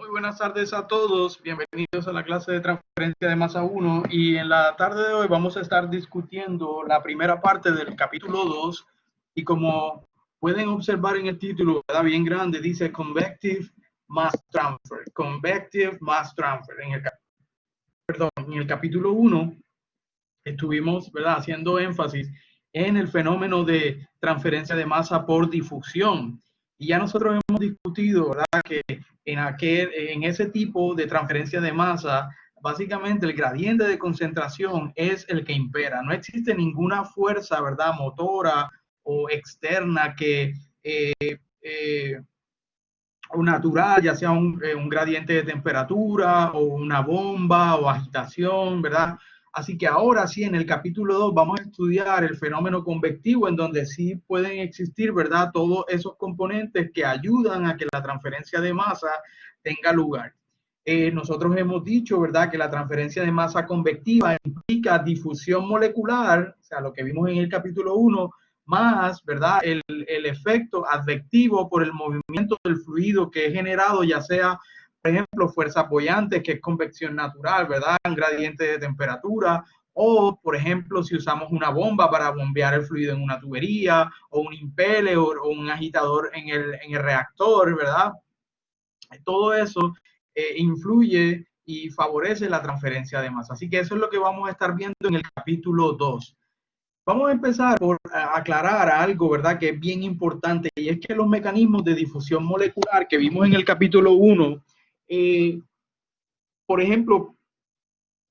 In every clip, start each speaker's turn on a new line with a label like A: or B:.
A: Muy buenas tardes a todos, bienvenidos a la clase de transferencia de masa 1 y en la tarde de hoy vamos a estar discutiendo la primera parte del capítulo 2 y como pueden observar en el título, ¿verdad? Bien grande, dice Convective Mass Transfer, Convective Mass Transfer. En el capítulo 1 estuvimos, ¿verdad?, haciendo énfasis en el fenómeno de transferencia de masa por difusión. Y ya nosotros hemos discutido, ¿verdad?, que en ese tipo de transferencia de masa, básicamente el gradiente de concentración es el que impera. No existe ninguna fuerza, ¿verdad?, motora o externa que o natural, ya sea un gradiente de temperatura o una bomba o agitación, ¿verdad? Así que ahora sí, en el capítulo 2 vamos a estudiar el fenómeno convectivo, en donde sí pueden existir, ¿verdad?, todos esos componentes que ayudan a que la transferencia de masa tenga lugar. Nosotros hemos dicho, ¿verdad?, que la transferencia de masa convectiva implica difusión molecular, o sea, lo que vimos en el capítulo 1, más, ¿verdad?, el efecto advectivo por el movimiento del fluido que es generado, ya sea, por ejemplo, fuerza apoyante, que es convección natural, ¿verdad?, un gradiente de temperatura, o, por ejemplo, si usamos una bomba para bombear el fluido en una tubería, o un impeller o un agitador en el reactor, ¿verdad? Todo eso influye y favorece la transferencia de masa. Así que eso es lo que vamos a estar viendo en el capítulo 2. Vamos a empezar por aclarar algo, ¿verdad?, que es bien importante, y es que los mecanismos de difusión molecular que vimos en el capítulo 1, por ejemplo,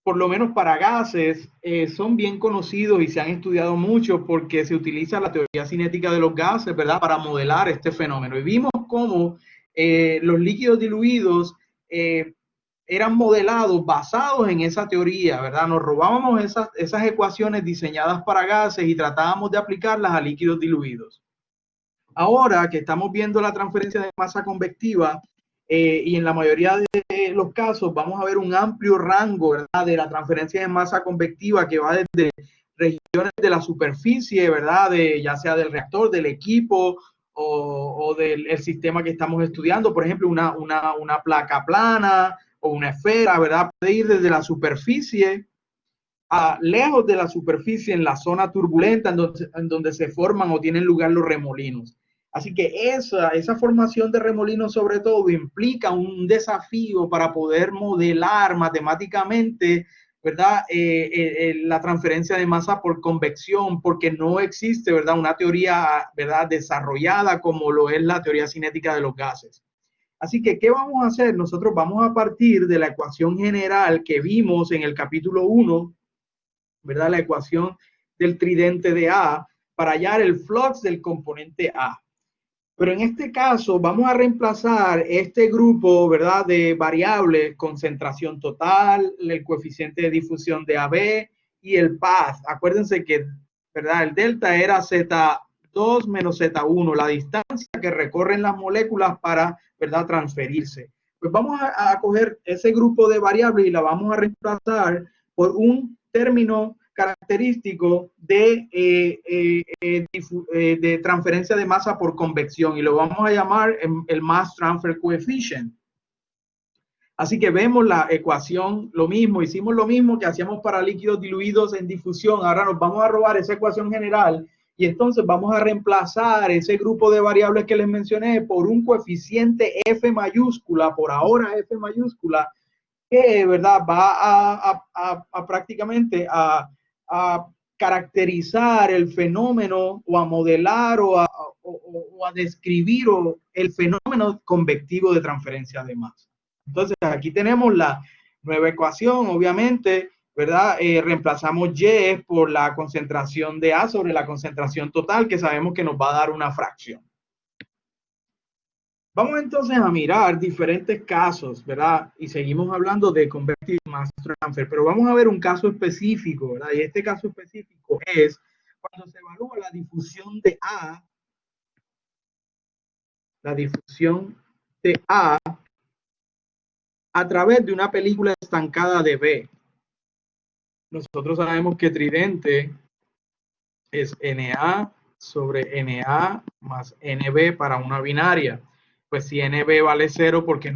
A: por lo menos para gases, son bien conocidos y se han estudiado mucho porque se utiliza la teoría cinética de los gases, ¿verdad?, para modelar este fenómeno. Y vimos cómo los líquidos diluidos eran modelados basados en esa teoría, ¿verdad? Nos robábamos esas ecuaciones diseñadas para gases y tratábamos de aplicarlas a líquidos diluidos. Ahora que estamos viendo la transferencia de masa convectiva, y en la mayoría de los casos vamos a ver un amplio rango, ¿verdad?, de la transferencia de masa convectiva que va desde regiones de la superficie, ¿verdad?, ya sea del reactor, del equipo o del sistema que estamos estudiando. Por ejemplo, una placa plana o una esfera, ¿verdad?, puede ir desde la superficie a lejos de la superficie en la zona turbulenta en donde se forman o tienen lugar los remolinos. Así que esa formación de remolinos sobre todo implica un desafío para poder modelar matemáticamente, ¿verdad?, la transferencia de masa por convección, porque no existe, ¿verdad?, una teoría, ¿verdad?, desarrollada como lo es la teoría cinética de los gases. Así que, ¿qué vamos a hacer? Nosotros vamos a partir de la ecuación general que vimos en el capítulo 1, ¿verdad?, la ecuación del tridente de A, para hallar el flux del componente A. Pero en este caso vamos a reemplazar este grupo, ¿verdad?, de variables, concentración total, el coeficiente de difusión de AB y el path. Acuérdense que, ¿verdad?, el delta era Z2 menos Z1, la distancia que recorren las moléculas para, ¿verdad?, transferirse. Pues vamos a coger ese grupo de variables y la vamos a reemplazar por un término característico de transferencia de masa por convección, y lo vamos a llamar el Mass Transfer Coefficient. Así que vemos la ecuación, lo mismo, hicimos lo mismo que hacíamos para líquidos diluidos en difusión. Ahora nos vamos a robar esa ecuación general y entonces vamos a reemplazar ese grupo de variables que les mencioné por un coeficiente F mayúscula, por ahora F mayúscula, que, ¿verdad?, va a prácticamente a caracterizar el fenómeno o a modelar o a describir el fenómeno convectivo de transferencia de masa. Entonces, aquí tenemos la nueva ecuación, obviamente, ¿verdad? Reemplazamos Y por la concentración de A sobre la concentración total, que sabemos que nos va a dar una fracción. Vamos entonces a mirar diferentes casos, ¿verdad? Y seguimos hablando de Convective Mass Transfer, pero vamos a ver un caso específico, ¿verdad? Y este caso específico es cuando se evalúa la difusión de A, a través de una película estancada de B. Nosotros sabemos que tridente es Na sobre Na más Nb para una binaria. pues si NB vale 0 porque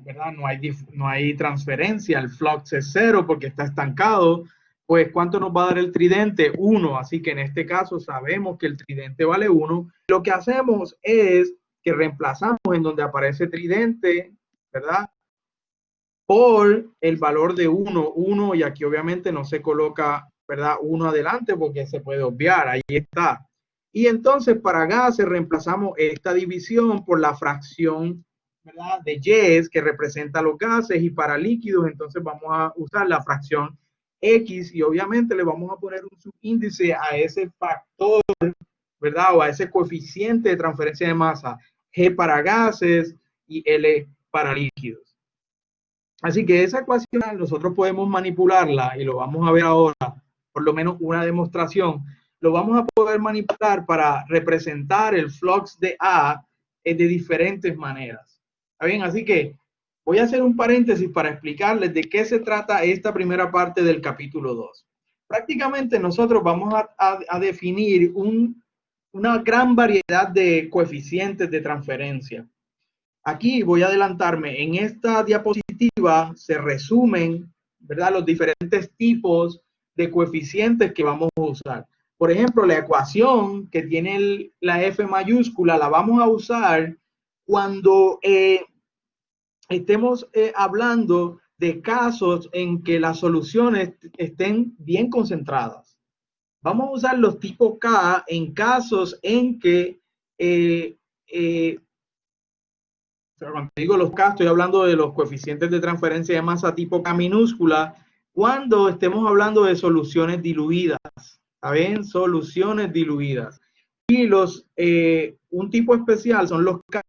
A: ¿verdad? No hay transferencia, el flux es 0 porque está estancado, pues ¿cuánto nos va a dar el tridente? 1, así que en este caso sabemos que el tridente vale 1. Lo que hacemos es que reemplazamos en donde aparece tridente, ¿verdad? Por el valor de 1, y aquí obviamente no se coloca, ¿verdad? 1 adelante porque se puede obviar, ahí está. Y entonces para gases reemplazamos esta división por la fracción, ¿verdad? De Y que representa los gases, y para líquidos entonces vamos a usar la fracción X y obviamente le vamos a poner un subíndice a ese factor, ¿verdad? O a ese coeficiente de transferencia de masa, G para gases y L para líquidos. Así que esa ecuación nosotros podemos manipularla y lo vamos a ver ahora, por lo menos una demostración, lo vamos a poder manipular para representar el flux de A de diferentes maneras. ¿Está bien? Así que voy a hacer un paréntesis para explicarles de qué se trata esta primera parte del capítulo 2. Prácticamente nosotros vamos a definir una gran variedad de coeficientes de transferencia. Aquí voy a adelantarme. En esta diapositiva se resumen, ¿verdad?, los diferentes tipos de coeficientes que vamos a usar. Por ejemplo, la ecuación que tiene la F mayúscula la vamos a usar cuando estemos hablando de casos en que las soluciones estén bien concentradas. Vamos a usar los tipos K en casos en que cuando digo los K, estoy hablando de los coeficientes de transferencia de masa tipo K minúscula, cuando estemos hablando de soluciones diluidas. ¿Está bien? Soluciones diluidas. Y un tipo especial son los K'.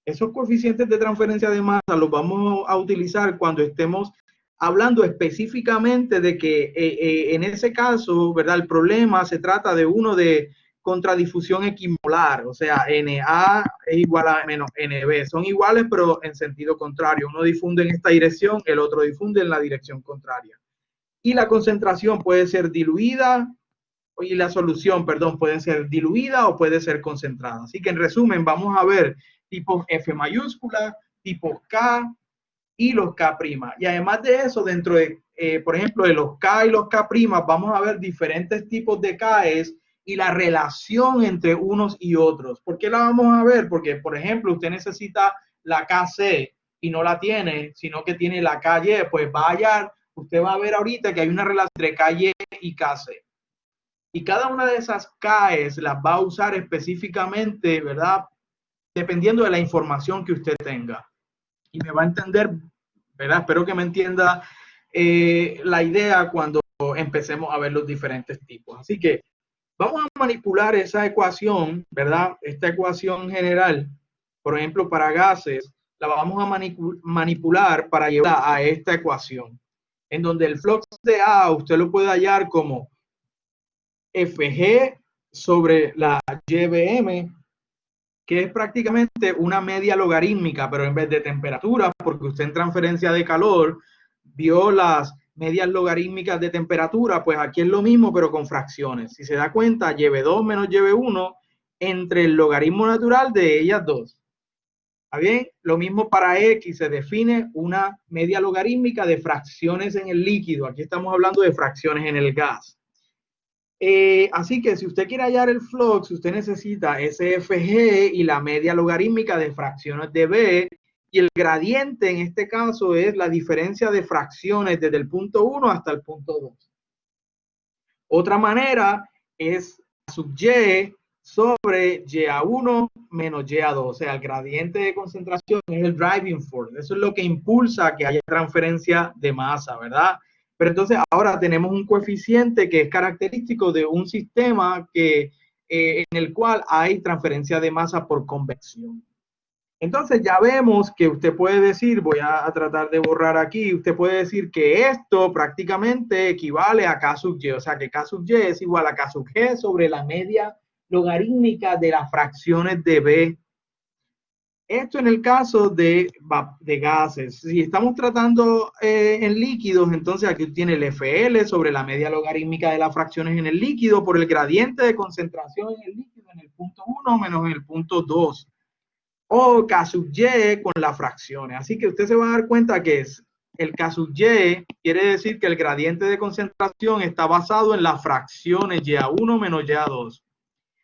A: Esos coeficientes de transferencia de masa los vamos a utilizar cuando estemos hablando específicamente de que en ese caso, ¿verdad?, el problema se trata de uno de contradifusión equimolar, o sea, Na es igual a menos Nb. Son iguales, pero en sentido contrario. Uno difunde en esta dirección, el otro difunde en la dirección contraria. Y la concentración puede ser diluida, y la solución, perdón, puede ser diluida o puede ser concentrada. Así que en resumen, vamos a ver tipos F mayúscula, tipos K y los K'. Y además de eso, dentro de, por ejemplo, de los K y los K', vamos a ver diferentes tipos de Ks y la relación entre unos y otros. ¿Por qué la vamos a ver? Porque, por ejemplo, usted necesita la KC y no la tiene, sino que tiene la KY, pues vaya, usted va a ver ahorita que hay una relación entre KY y KC. Y cada una de esas Ks las va a usar específicamente, ¿verdad?, dependiendo de la información que usted tenga. Y me va a entender, ¿verdad? Espero que me entienda la idea cuando empecemos a ver los diferentes tipos. Así que vamos a manipular esa ecuación, ¿verdad? Esta ecuación general, por ejemplo, para gases, la vamos a manipular para llevarla a esta ecuación, en donde el flux de A usted lo puede hallar como Fg sobre la YBM, que es prácticamente una media logarítmica, pero en vez de temperatura, porque usted en transferencia de calor vio las medias logarítmicas de temperatura, pues aquí es lo mismo, pero con fracciones. Si se da cuenta, YB2 menos YB1 entre el logaritmo natural de ellas dos. ¿Está bien? Lo mismo para X, se define una media logarítmica de fracciones en el líquido. Aquí estamos hablando de fracciones en el gas. Así que si usted quiere hallar el flux, usted necesita SFG y la media logarítmica de fracciones de B, y el gradiente en este caso es la diferencia de fracciones desde el punto 1 hasta el punto 2. Otra manera es sub Y sobre YA1 menos YA2, o sea, el gradiente de concentración es el driving force, eso es lo que impulsa que haya transferencia de masa, ¿verdad? Pero entonces ahora tenemos un coeficiente que es característico de un sistema en el cual hay transferencia de masa por convección. Entonces ya vemos que usted puede decir, voy a tratar de borrar aquí, usted puede decir que esto prácticamente equivale a K sub Y, o sea que K sub Y es igual a K sub G sobre la media logarítmica de las fracciones de B. Esto en el caso de gases. Si estamos tratando en líquidos, entonces aquí tiene el FL sobre la media logarítmica de las fracciones en el líquido por el gradiente de concentración en el líquido en el punto 1 menos en el punto 2. o K sub Y con las fracciones. Así que usted se va a dar cuenta que es el K sub Y quiere decir que el gradiente de concentración está basado en las fracciones Y1 menos Y2.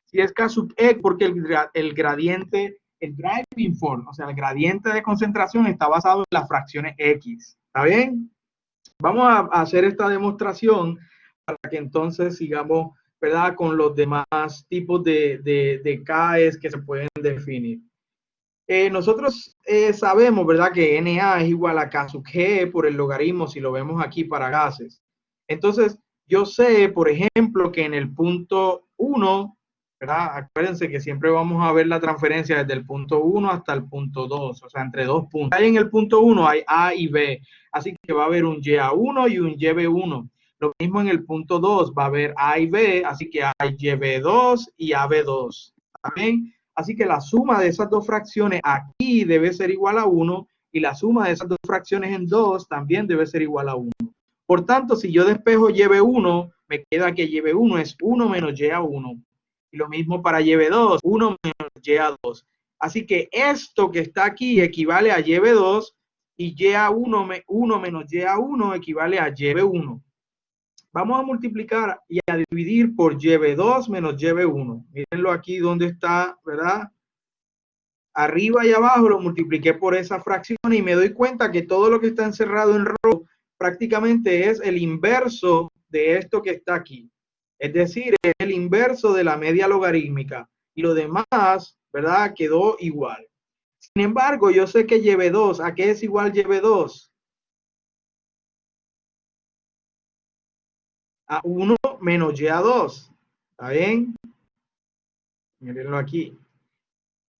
A: Si es K sub E, porque el gradiente, el driving force, o sea, el gradiente de concentración está basado en las fracciones X. ¿Está bien? Vamos a hacer esta demostración para que entonces sigamos, ¿verdad?, con los demás tipos de Ks que se pueden definir. Nosotros sabemos, ¿verdad?, que Na es igual a K sub G por el logaritmo, si lo vemos aquí para gases. Entonces, yo sé, por ejemplo, que en el punto 1, ¿verdad? Acuérdense que siempre vamos a ver la transferencia desde el punto 1 hasta el punto 2, o sea, entre dos puntos. Ahí en el punto 1 hay A y B, así que va a haber un YA1 y un YB1. Lo mismo en el punto 2, va a haber A y B, así que hay YB2 y AB2. ¿Está bien? Así que la suma de esas dos fracciones aquí debe ser igual a 1 y la suma de esas dos fracciones en 2 también debe ser igual a 1. Por tanto, si yo despejo YB1, me queda que YB1 es 1 menos YA1. Y lo mismo para YB2, 1 menos YA2. Así que esto que está aquí equivale a YB2 y YA1, 1 menos YA1 equivale a YB1. Vamos a multiplicar y a dividir por YB2 menos YB1. Mírenlo aquí donde está, ¿verdad? Arriba y abajo lo multipliqué por esa fracción y me doy cuenta que todo lo que está encerrado en rojo prácticamente es el inverso de esto que está aquí. Es decir, es el inverso de la media logarítmica. Y lo demás, ¿verdad?, quedó igual. Sin embargo, yo sé que YB2, ¿a qué es igual YB2? A 1 menos YA2. ¿Está bien? Mírenlo aquí.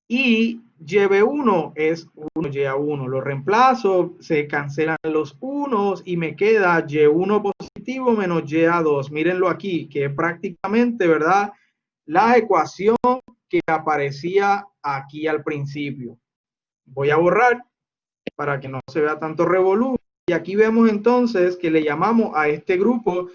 A: Y YB1 es 1 YA1. Lo reemplazo, se cancelan los unos y me queda Y1 positivo menos YA2. Mírenlo aquí, que es prácticamente, ¿verdad?, la ecuación que aparecía aquí al principio. Voy a borrar para que no se vea tanto revolú. Y aquí vemos entonces que le llamamos a este grupo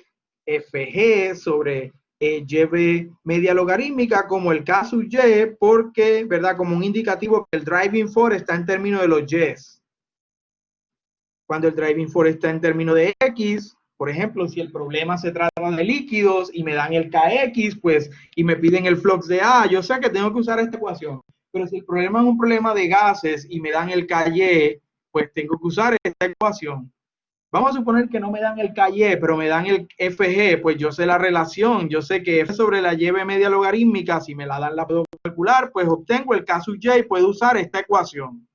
A: FG sobre YB media logarítmica como el K sub Y, porque, ¿verdad?, como un indicativo que el driving force está en términos de los Y's. Cuando el driving force está en términos de X, por ejemplo, si el problema se trata de líquidos y me dan el KX, pues, y me piden el flux de A, yo sé que tengo que usar esta ecuación. Pero si el problema es un problema de gases y me dan el KY, pues tengo que usar esta ecuación. Vamos a suponer que no me dan el KY, pero me dan el FG, pues yo sé la relación, yo sé que F sobre la Y media logarítmica, si me la dan la puedo calcular, pues obtengo el K sub Y y puedo usar esta ecuación.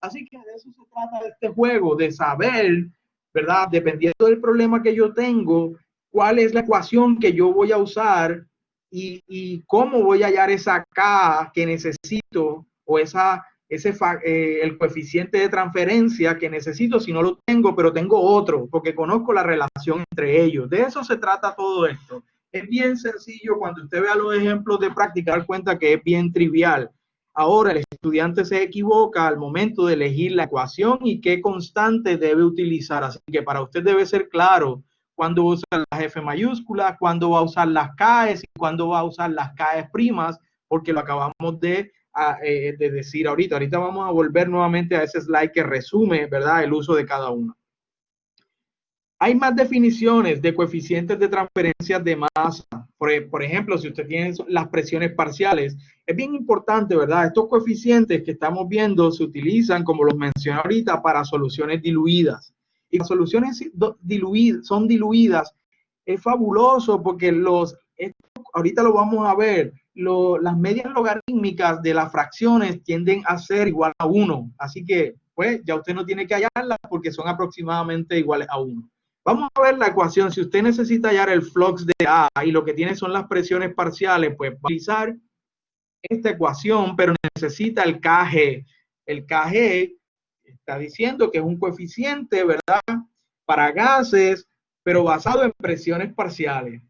A: Así que de eso se trata de este juego, de saber, ¿verdad?, dependiendo del problema que yo tengo, cuál es la ecuación que yo voy a usar y cómo voy a hallar esa K que necesito o el coeficiente de transferencia que necesito si no lo tengo, pero tengo otro, porque conozco la relación entre ellos. De eso se trata todo esto. Es bien sencillo cuando usted vea los ejemplos de práctica, dar cuenta que es bien trivial. Ahora el estudiante se equivoca al momento de elegir la ecuación y qué constante debe utilizar. Así que para usted debe ser claro cuándo va a usar las F mayúsculas, cuándo va a usar las Ks y cuándo va a usar las Ks primas, porque lo acabamos de decir ahorita. Ahorita vamos a volver nuevamente a ese slide que resume, ¿verdad?, el uso de cada uno. Hay más definiciones de coeficientes de transferencia de masa. Por ejemplo, si usted tiene las presiones parciales, es bien importante, ¿verdad? Estos coeficientes que estamos viendo se utilizan, como los mencioné ahorita, para soluciones diluidas. Y las soluciones son diluidas. Es fabuloso porque ahorita lo vamos a ver, las medias logarítmicas de las fracciones tienden a ser igual a 1. Así que, pues, ya usted no tiene que hallarlas porque son aproximadamente iguales a 1. Vamos a ver la ecuación. Si usted necesita hallar el flux de A y lo que tiene son las presiones parciales, pues va a utilizar esta ecuación, pero necesita el KG. El KG está diciendo que es un coeficiente, ¿verdad?, para gases, pero basado en presiones parciales.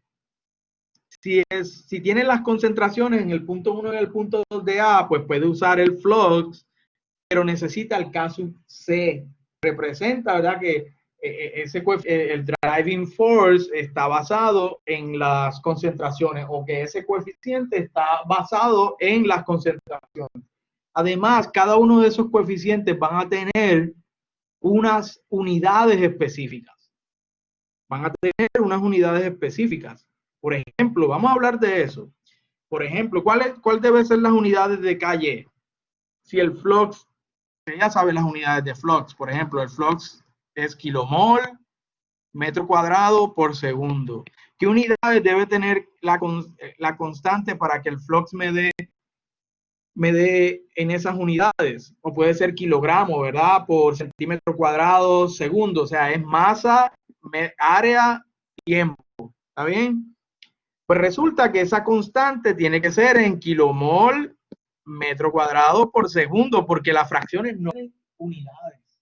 A: Si tiene las concentraciones en el punto 1 y en el punto 2 de A, pues puede usar el flux, pero necesita el K sub C. Representa, ¿verdad?, que el driving force está basado en las concentraciones o que ese coeficiente está basado en las concentraciones. Además, cada uno de esos coeficientes van a tener unas unidades específicas. Van a tener unas unidades específicas. Por ejemplo, vamos a hablar de eso. Por ejemplo, ¿cuál debe ser las unidades de KY? Si el flux, ya saben las unidades de flux. Por ejemplo, el flux es kilomol metro cuadrado por segundo. ¿Qué unidades debe tener la constante para que el flux me dé en esas unidades? O puede ser kilogramo, ¿verdad? Por centímetro cuadrado segundo. O sea, es masa, área, tiempo. ¿Está bien? Pues resulta que esa constante tiene que ser en kilomol metro cuadrado por segundo, porque las fracciones no tienen unidades.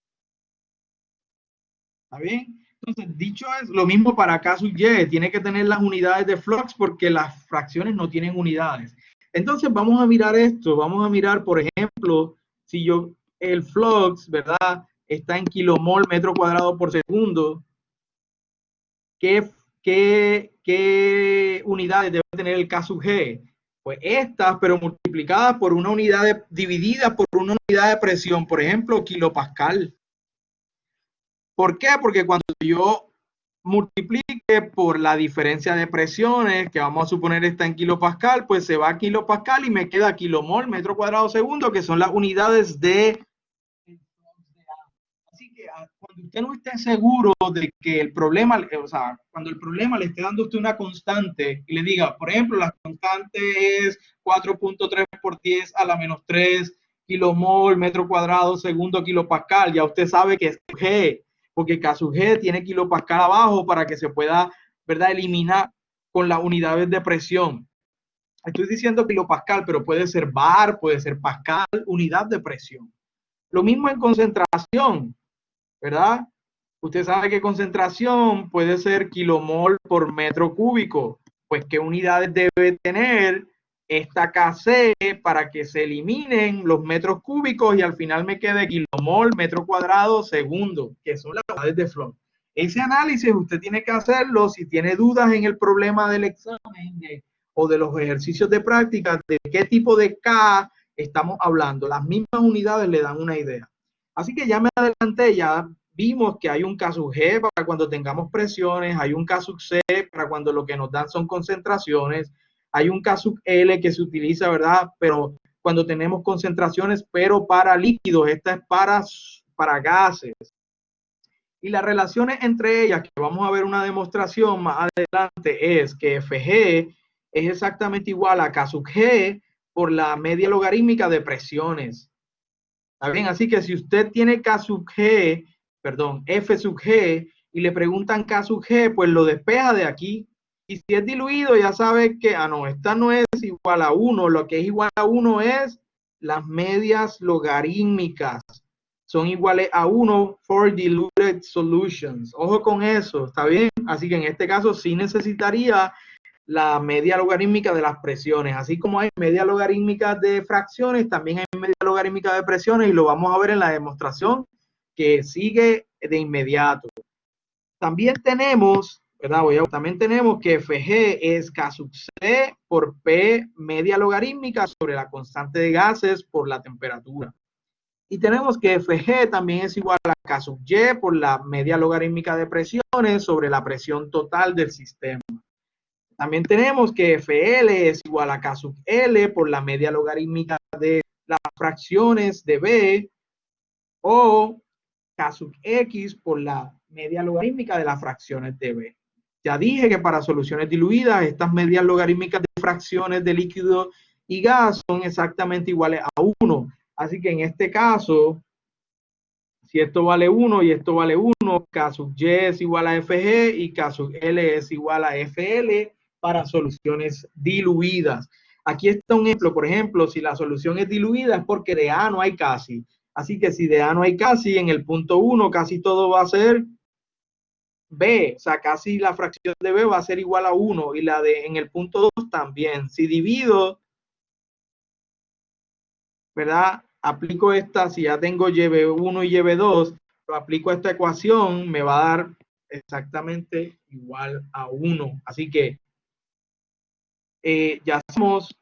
A: ¿Está bien? Entonces, dicho es lo mismo para K sub Y, tiene que tener las unidades de flux porque las fracciones no tienen unidades. Entonces, vamos a mirar esto, vamos a mirar, por ejemplo, si yo, el flux, ¿verdad? Está en kilomol metro cuadrado por segundo, ¿qué unidades debe tener el K sub G? Pues estas, pero multiplicadas por una unidad, divididas por una unidad de presión, por ejemplo, kilopascal. ¿Por qué? Porque cuando yo multiplique por la diferencia de presiones, que vamos a suponer está en kilopascal, pues se va a kilopascal y me queda kilomol metro cuadrado segundo, que son las unidades de... Así que cuando usted no esté seguro de que el problema, o sea, cuando el problema le esté dando a usted una constante y le diga, por ejemplo, la constante es 4.3 por 10 a la menos 3 kilomol metro cuadrado segundo kilopascal, ya usted sabe que es G, porque K sub G tiene kilopascal abajo para que se pueda, ¿verdad?, eliminar con las unidades de presión. Estoy diciendo kilopascal, pero puede ser bar, puede ser pascal, unidad de presión. Lo mismo en concentración, ¿verdad? Usted sabe que concentración puede ser kilomol por metro cúbico. Pues, ¿qué unidades debe tener esta KC para que se eliminen los metros cúbicos y al final me quede kilomol metro cuadrado segundo, que son las unidades de flux? Ese análisis usted tiene que hacerlo si tiene dudas en el problema del examen o de los ejercicios de práctica, de qué tipo de K estamos hablando. Las mismas unidades le dan una idea. Así que ya me adelanté, ya vimos que hay un K sub G para cuando tengamos presiones, hay un K sub C para cuando lo que nos dan son concentraciones, hay un K sub L que se utiliza, ¿verdad? Pero cuando tenemos concentraciones, pero para líquidos, esta es para gases. Y las relaciones entre ellas, que vamos a ver una demostración más adelante, es que Fg es exactamente igual a K sub G por la media logarítmica de presiones. ¿Está bien? Así que si usted tiene K sub G, perdón, F sub G, y le preguntan K sub G, pues lo despeja de aquí. Y si es diluido, ya sabe que, no, esta no es igual a 1, lo que es igual a 1 es las medias logarítmicas. Son iguales a 1 for diluted solutions. Ojo con eso, ¿está bien? Así que en este caso sí necesitaría la media logarítmica de las presiones. Así como hay media logarítmica de fracciones, también hay media logarítmica de presiones y lo vamos a ver en la demostración que sigue de inmediato. También tenemos, ¿verdad? También tenemos que Fg es K sub C por P media logarítmica sobre la constante de gases por la temperatura. Y tenemos que Fg también es igual a K sub Y por la media logarítmica de presiones sobre la presión total del sistema. También tenemos que Fl es igual a K sub L por la media logarítmica de las fracciones de B o K sub X por la media logarítmica de las fracciones de B. Ya dije que para soluciones diluidas, estas medias logarítmicas de fracciones de líquido y gas son exactamente iguales a 1. Así que en este caso, si esto vale 1 y esto vale 1, K sub Y es igual a Fg y K sub L es igual a Fl para soluciones diluidas. Aquí está un ejemplo, por ejemplo, si la solución es diluida es porque de A no hay casi. Así que si de A no hay casi, en el punto 1 casi todo va a ser B, o sea, casi la fracción de B va a ser igual a 1 y la de en el punto 2 también. Si divido, ¿verdad? Aplico esta, si ya tengo YB1 y YB2, lo aplico a esta ecuación, me va a dar exactamente igual a 1. Así que ya sabemos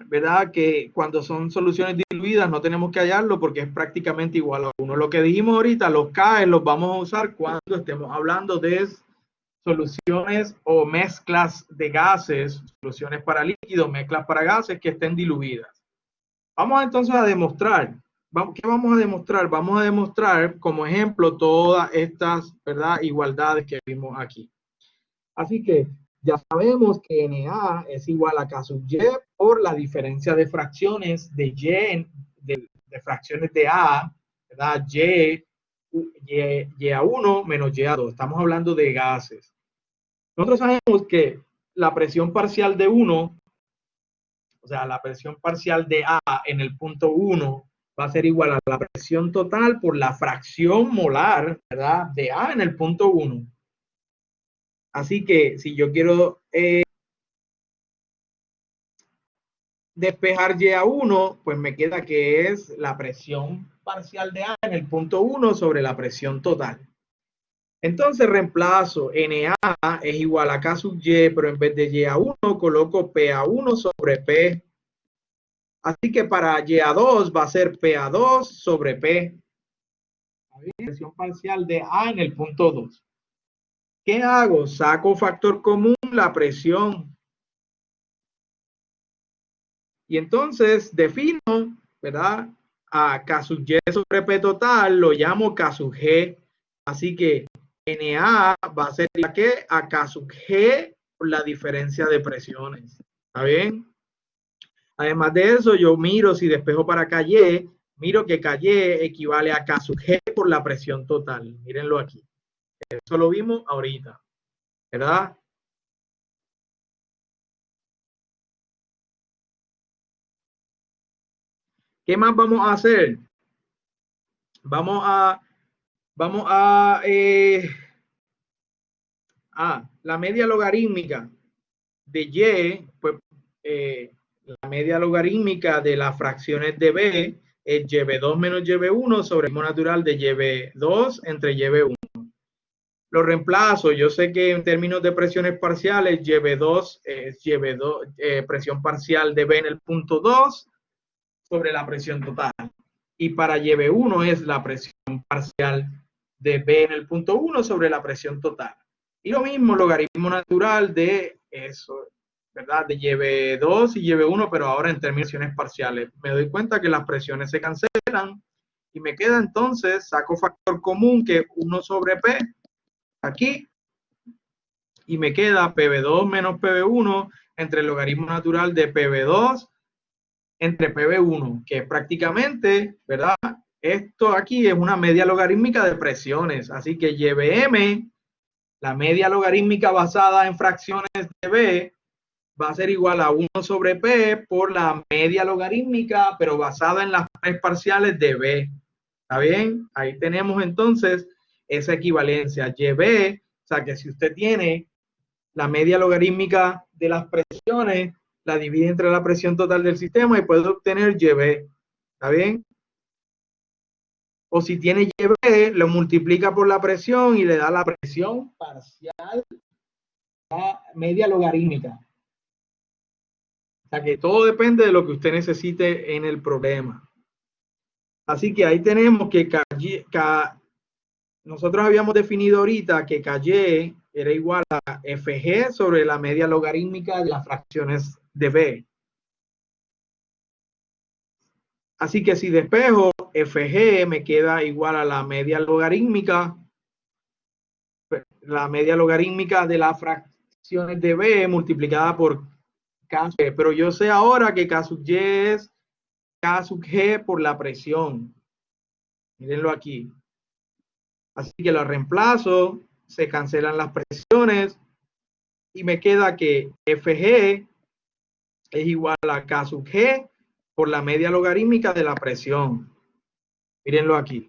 A: ¿verdad? Que cuando son soluciones diluidas no tenemos que hallarlo porque es prácticamente igual a 1. Lo que dijimos ahorita, los K los vamos a usar cuando estemos hablando de soluciones o mezclas de gases, soluciones para líquidos, mezclas para gases que estén diluidas. Vamos entonces a demostrar. ¿Qué vamos a demostrar? Vamos a demostrar como ejemplo todas estas, ¿verdad?, igualdades que vimos aquí. Así que ya sabemos que Na es igual a K sub Y por la diferencia de fracciones de Y, de fracciones de A, ¿verdad? Y a 1 menos Y a 2. Estamos hablando de gases. Nosotros sabemos que la presión parcial de 1, o sea, la presión parcial de A en el punto 1 va a ser igual a la presión total por la fracción molar, ¿verdad?, de A en el punto 1. Así que si yo quiero despejar Y a 1, pues me queda que es la presión parcial de A en el punto 1 sobre la presión total. Entonces reemplazo Na es igual a K sub Y, pero en vez de Y a 1 coloco P a 1 sobre P. Así que para Y a 2 va a ser P a 2 sobre P. Presión parcial de A en el punto 2. ¿Qué hago? Saco factor común, la presión. Y entonces defino, ¿verdad?, a K sub Y sobre P total, lo llamo K sub G. Así que Na va a ser igual a K sub G por la diferencia de presiones. ¿Está bien? Además de eso, yo miro si despejo para KY, miro que KY equivale a K sub G por la presión total. Mírenlo aquí. Eso lo vimos ahorita, ¿verdad? ¿Qué más vamos a hacer? Vamos a la media logarítmica de Y, pues la media logarítmica de las fracciones de B es YB2 menos YB1 sobre el mismo natural de YB2 entre YB1. Lo reemplazo. Yo sé que en términos de presiones parciales, YB2 es YB2, presión parcial de B en el punto 2 sobre la presión total. Y para YB1 es la presión parcial de B en el punto 1 sobre la presión total. Y lo mismo, logaritmo natural de eso, ¿verdad? De YB2 y YB1, pero ahora en términos de presiones parciales. Me doy cuenta que las presiones se cancelan y me queda entonces, saco factor común que es 1 sobre P aquí y me queda PB2 menos PB1 entre el logaritmo natural de PB2 entre PB1, que es prácticamente, ¿verdad? Esto aquí es una media logarítmica de presiones, así que YBM, la media logarítmica basada en fracciones de B, va a ser igual a 1 sobre P por la media logarítmica, pero basada en las tres parciales de B. ¿Está bien? Ahí tenemos entonces esa equivalencia. YB, o sea que si usted tiene la media logarítmica de las presiones, la divide entre la presión total del sistema y puede obtener YB. ¿Está bien? O si tiene YB, lo multiplica por la presión y le da la presión parcial, la media logarítmica. O sea que todo depende de lo que usted necesite en el problema. Así que ahí tenemos que nosotros habíamos definido ahorita que KY era igual a FG sobre la media logarítmica de las fracciones de B. Así que si despejo FG me queda igual a la media logarítmica de las fracciones de B multiplicada por K sub G. Pero yo sé ahora que K sub Y es K sub G por la presión. Mírenlo aquí. Así que lo reemplazo, se cancelan las presiones y me queda que FG es igual a K sub G por la media logarítmica de la presión. Mírenlo aquí.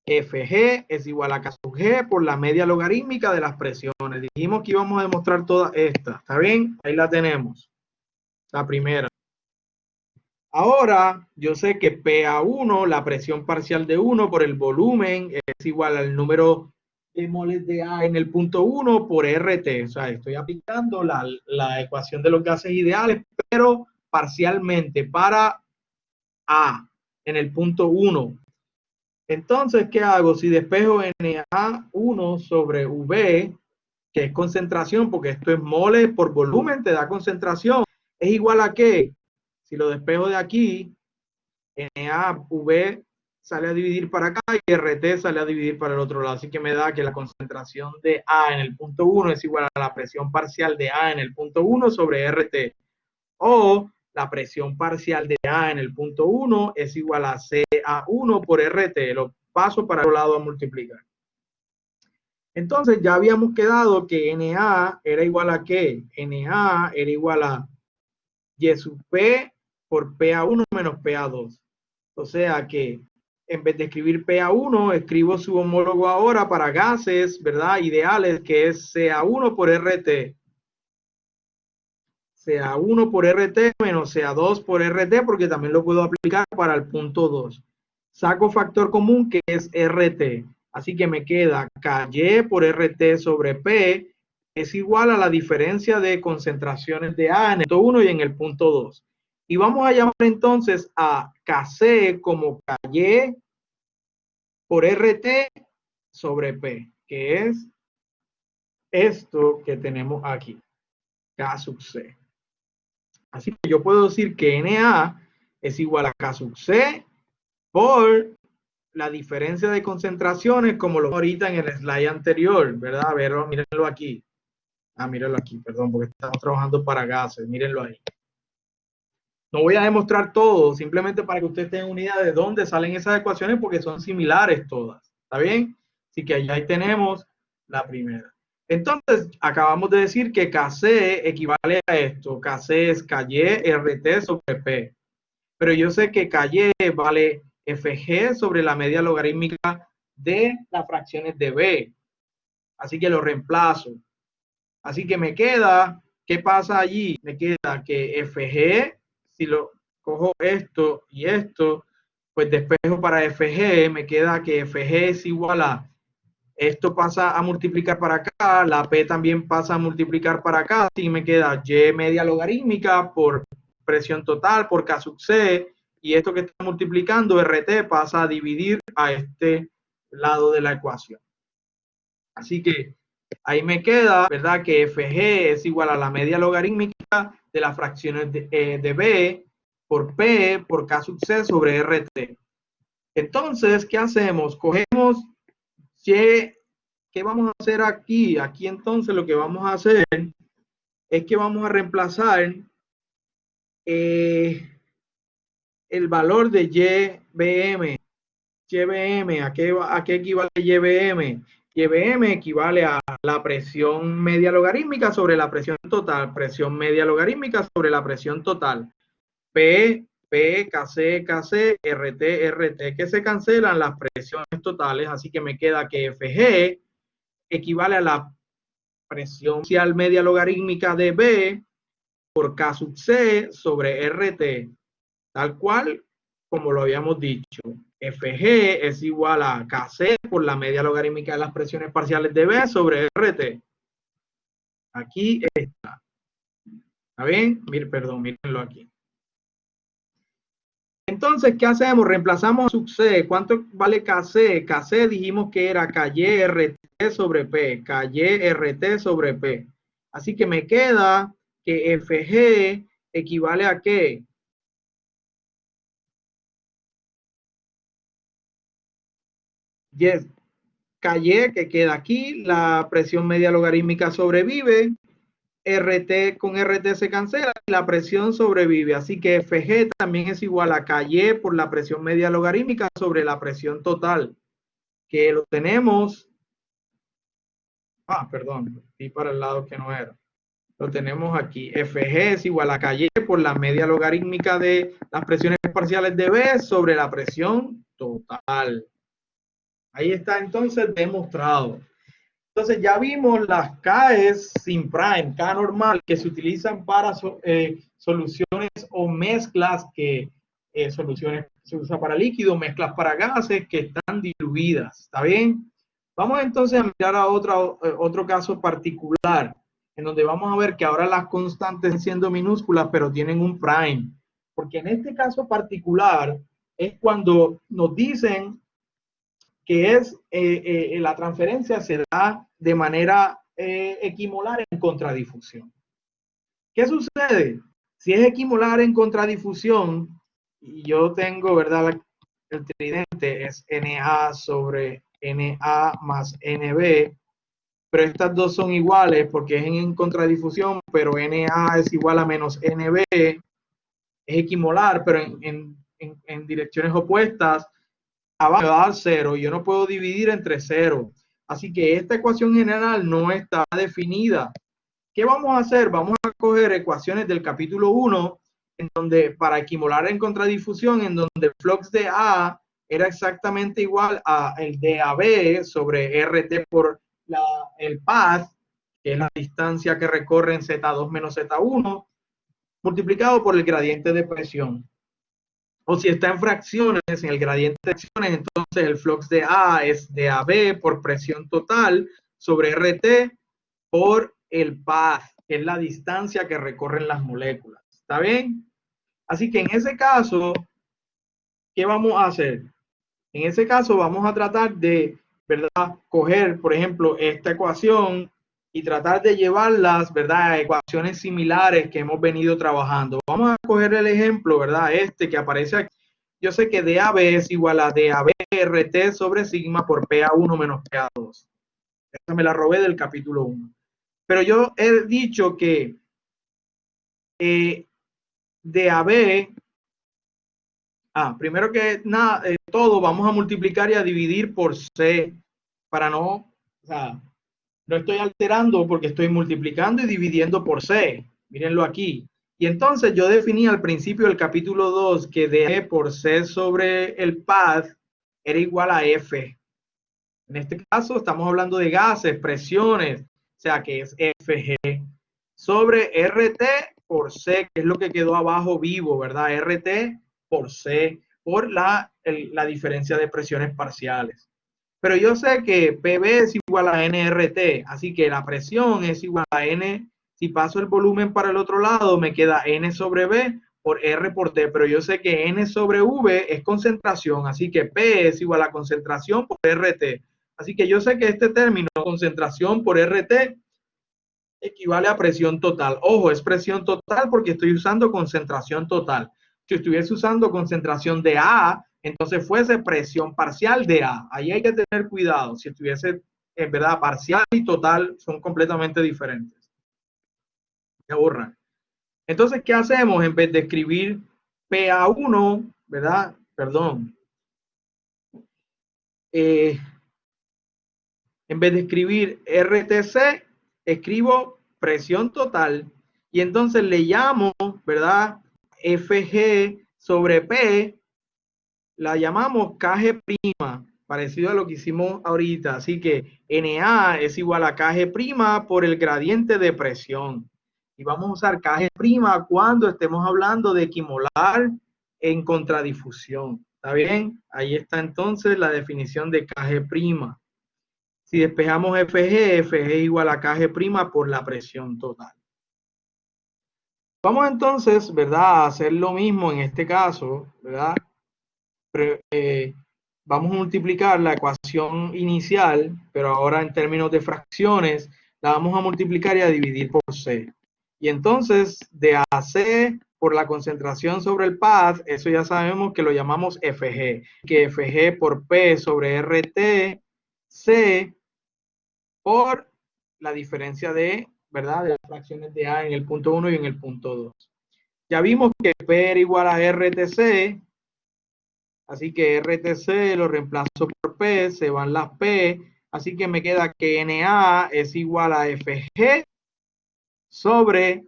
A: FG es igual a K sub G por la media logarítmica de las presiones. Dijimos que íbamos a demostrar todas estas. ¿Está bien? Ahí la tenemos. La primera. Ahora, yo sé que P a 1, la presión parcial de 1 por el volumen, es igual al número de moles de A en el punto 1 por RT. O sea, estoy aplicando la ecuación de los gases ideales, pero parcialmente para A en el punto 1. Entonces, ¿qué hago? Si despejo Na1 sobre V, que es concentración, porque esto es moles por volumen, te da concentración, es igual a ¿qué? Si lo despejo de aquí, NaV sale a dividir para acá y RT sale a dividir para el otro lado. Así que me da que la concentración de A en el punto 1 es igual a la presión parcial de A en el punto 1 sobre RT. O la presión parcial de A en el punto 1 es igual a CA1 por RT. Lo paso para el lado a multiplicar. Entonces ya habíamos quedado que Na era igual a ¿qué? Na era igual a Y sub P por PA1 menos PA2. O sea que en vez de escribir PA1, escribo su homólogo ahora para gases, ¿verdad? Ideales, que es CA1 por RT. CA1 por RT menos CA2 por RT, porque también lo puedo aplicar para el punto 2. Saco factor común que es RT. Así que me queda KY por RT sobre P es igual a la diferencia de concentraciones de A en el punto 1 y en el punto 2. Y vamos a llamar entonces a KC como KY por RT sobre P, que es esto que tenemos aquí, K sub C. Así que yo puedo decir que Na es igual a K sub C por la diferencia de concentraciones, como lo ahorita en el slide anterior, ¿verdad? A ver, mírenlo aquí. Mírenlo aquí, perdón, porque estamos trabajando para gases, mírenlo ahí. No voy a demostrar todo, simplemente para que ustedes tengan una idea de dónde salen esas ecuaciones, porque son similares todas, ¿está bien? Así que ahí tenemos la primera. Entonces, acabamos de decir que Kc equivale a esto. Kc es Ky RT sobre P. Pero yo sé que Ky vale Fg sobre la media logarítmica de las fracciones de B. Así que lo reemplazo. Así que me queda, ¿qué pasa allí? Me queda que Fg, si lo cojo esto y esto, pues despejo para Fg, me queda que Fg es igual a, esto pasa a multiplicar para acá, la P también pasa a multiplicar para acá, así me queda Y media logarítmica por presión total por K sub C, y esto que está multiplicando, RT, pasa a dividir a este lado de la ecuación. Así que ahí me queda, ¿verdad? Que Fg es igual a la media logarítmica de las fracciones de B por P por K sub C sobre RT. Entonces, ¿qué hacemos? Cogemos Y. ¿Qué vamos a hacer aquí? Aquí entonces lo que vamos a hacer es que vamos a reemplazar el valor de YBM. YBM, ¿a qué equivale YBM? YBM equivale a la presión media logarítmica sobre la presión total. Presión media logarítmica sobre la presión total. P, KC, KC, RT, RT, que se cancelan las presiones totales. Así que me queda que FG equivale a la presión inicial media logarítmica de B por K sub C sobre RT, tal cual como lo habíamos dicho. Fg es igual a Kc por la media logarítmica de las presiones parciales de B sobre RT. Aquí está. ¿Está bien? Perdón, mírenlo aquí. Entonces, ¿qué hacemos? Reemplazamos a sub C. ¿Cuánto vale Kc? Kc dijimos que era Ky RT sobre P. Ky RT sobre P. Así que me queda que Fg equivale a ¿qué? Yes. Ky, que queda aquí, la presión media logarítmica sobrevive, RT con RT se cancela y la presión sobrevive. Así que Fg también es igual a Ky por la presión media logarítmica sobre la presión total, que lo tenemos. Perdón, fui para el lado que no era. Lo tenemos aquí. Fg es igual a Ky por la media logarítmica de las presiones parciales de B sobre la presión total. Ahí está entonces demostrado. Entonces ya vimos las K's sin prime, K normal, que se utilizan para soluciones o mezclas que soluciones se usa para líquidos, mezclas para gases que están diluidas. ¿Está bien? Vamos entonces a mirar a otro caso particular. en donde vamos a ver que ahora las constantes siguen siendo minúsculas, pero tienen un prime. Porque en este caso particular es cuando nos dicen que es la transferencia se da de manera equimolar en contradifusión. ¿Qué sucede? Si es equimolar en contradifusión, y yo tengo, ¿verdad? El tridente es NA sobre NA más NB, pero estas dos son iguales porque es en contradifusión, pero NA es igual a menos NB, es equimolar, pero en direcciones opuestas, abajo va a dar 0, yo no puedo dividir entre 0. Así que esta ecuación general no está definida. ¿Qué vamos a hacer? Vamos a coger ecuaciones del capítulo 1, en donde para equimolar en contradifusión, en donde el flux de A era exactamente igual a el de AB sobre RT por el path, que es la distancia que recorre en Z2 menos Z1, multiplicado por el gradiente de presión. O si está en fracciones, en el gradiente de fracciones, entonces el flux de A es de AB por presión total sobre RT por el path, que es la distancia que recorren las moléculas. ¿Está bien? Así que en ese caso, ¿qué vamos a hacer? En ese caso vamos a tratar de, ¿verdad? Coger, por ejemplo, esta ecuación y tratar de llevarlas, ¿verdad? A ecuaciones similares que hemos venido trabajando. Vamos a coger el ejemplo, ¿verdad? Este que aparece aquí. Yo sé que DAB es igual a DAB RT sobre sigma por PA1 menos PA2. Esta me la robé del capítulo 1. Pero yo he dicho que DAB, primero que nada, todo vamos a multiplicar y a dividir por C para no, o sea, no estoy alterando porque estoy multiplicando y dividiendo por C. Mírenlo aquí. Y entonces yo definí al principio del capítulo 2 que D por C sobre el path era igual a F. En este caso estamos hablando de gases, presiones, o sea que es FG sobre RT por C, que es lo que quedó abajo vivo, ¿verdad? RT por C, por la diferencia de presiones parciales. Pero yo sé que PB es igual a NRT, así que la presión es igual a N. Si paso el volumen para el otro lado, me queda N sobre B por R por T, pero yo sé que N sobre V es concentración, así que P es igual a concentración por RT. Así que yo sé que este término, concentración por RT, equivale a presión total. Ojo, es presión total porque estoy usando concentración total. Si estuviese usando concentración de A, entonces fuese presión parcial de A. Ahí hay que tener cuidado. Si estuviese, en verdad, parcial y total son completamente diferentes. Me borran. Entonces, ¿qué hacemos? En vez de escribir PA1, ¿verdad? Perdón. En vez de escribir RTC, escribo presión total y entonces le llamo, ¿verdad? FG sobre P, la llamamos KG', parecido a lo que hicimos ahorita. Así que NA es igual a KG' por el gradiente de presión. Y vamos a usar KG' cuando estemos hablando de equimolar en contradifusión. ¿Está bien? Ahí está entonces la definición de KG'. Si despejamos FG, FG igual a KG' por la presión total. Vamos entonces, ¿verdad?, a hacer lo mismo en este caso, ¿verdad? Vamos a multiplicar la ecuación inicial, pero ahora en términos de fracciones, la vamos a multiplicar y a dividir por C. Y entonces, de AC por la concentración sobre el path, eso ya sabemos que lo llamamos FG, que FG por P sobre RT, C por la diferencia de, ¿verdad?, de las fracciones de A en el punto 1 y en el punto 2. Ya vimos que P era igual a RTC, así que RTC lo reemplazo por P, se van las P, así que me queda que NA es igual a FG sobre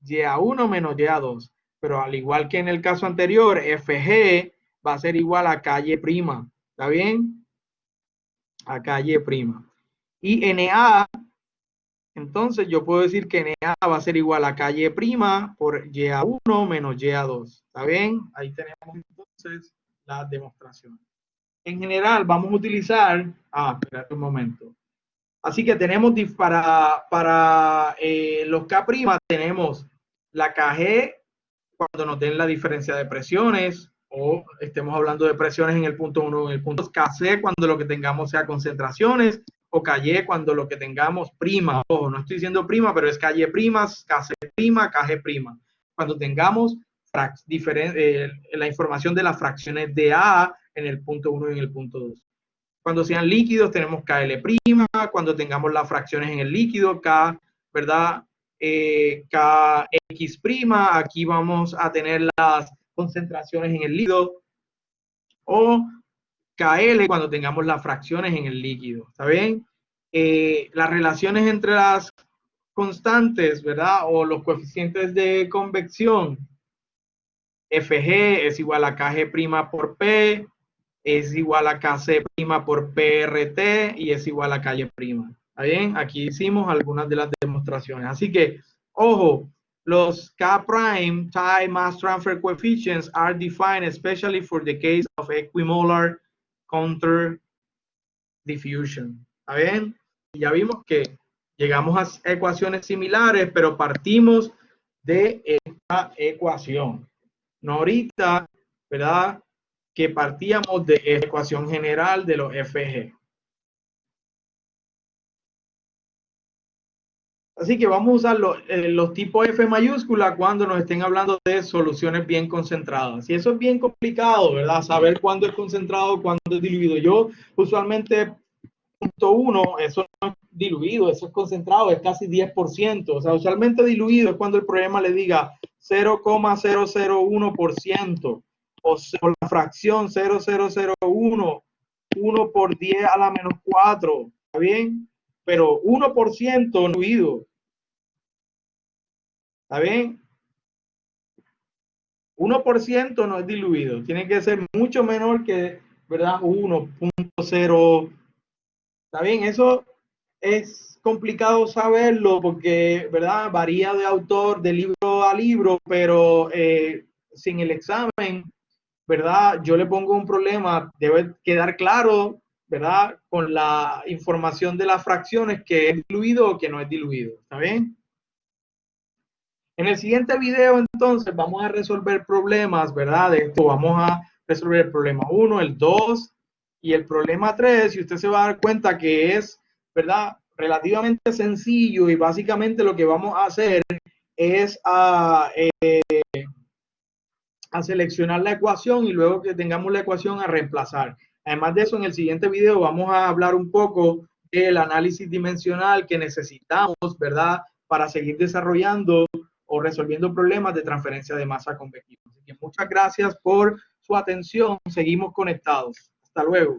A: YA1 menos YA2. Pero al igual que en el caso anterior, FG va a ser igual a KY'. ¿Está bien? A KY'. Y NA, entonces yo puedo decir que NA va a ser igual a KY' por YA1 menos YA2. ¿Está bien? Ahí tenemos entonces la demostración. En general, vamos a utilizar... espérate un momento. Así que tenemos para los K' tenemos la KG cuando nos den la diferencia de presiones o estemos hablando de presiones en el punto 1 en el punto 2, KC cuando lo que tengamos sea concentraciones o KY cuando lo que tengamos prima. Ojo, no estoy diciendo prima, pero es KY primas, KC prima, KG prima. Cuando tengamos la información de las fracciones de A en el punto 1 y en el punto 2. Cuando sean líquidos tenemos KL', cuando tengamos las fracciones en el líquido, K, ¿verdad? KX', aquí vamos a tener las concentraciones en el líquido, o KL cuando tengamos las fracciones en el líquido, ¿está bien? Las relaciones entre las constantes, ¿verdad? O los coeficientes de convección, FG es igual a KG' por P, es igual a KC' por PRT y es igual a KY'. ¿Está bien? Aquí hicimos algunas de las demostraciones. Así que, ojo, los K' time mass transfer coefficients are defined especially for the case of equimolar counter diffusion. ¿Está bien? Y ya vimos que llegamos a ecuaciones similares, pero partimos de esta ecuación. No ahorita, ¿verdad? Que partíamos de la ecuación general de los FG. Así que vamos a usar los tipos F mayúscula cuando nos estén hablando de soluciones bien concentradas. Y eso es bien complicado, ¿verdad? Saber cuándo es concentrado, cuándo es diluido. Yo usualmente, punto 1, eso no es diluido, eso es concentrado, es casi 10%. O sea, usualmente diluido es cuando el problema le diga 0,001%. O la fracción 0,001, 1 por 10 a la menos 4, ¿está bien? Pero 1% diluido, ¿está bien? 1% no es diluido, tiene que ser mucho menor que, ¿verdad? 1.0, ¿está bien? Eso es complicado saberlo porque, ¿verdad? Varía de autor, de libro a libro, pero sin el examen, ¿verdad? Yo le pongo un problema, debe quedar claro, ¿verdad? Con la información de las fracciones que es diluido o que no es diluido, ¿está bien? En el siguiente video, entonces, vamos a resolver problemas, ¿verdad? De esto vamos a resolver el problema 1, el 2 y el problema 3, y usted se va a dar cuenta que es, ¿verdad? Relativamente sencillo y básicamente lo que vamos a hacer es a seleccionar la ecuación y luego que tengamos la ecuación a reemplazar. Además de eso, en el siguiente video vamos a hablar un poco del análisis dimensional que necesitamos, ¿verdad? Para seguir desarrollando o resolviendo problemas de transferencia de masa convectiva. Así que muchas gracias por su atención. Seguimos conectados. Hasta luego.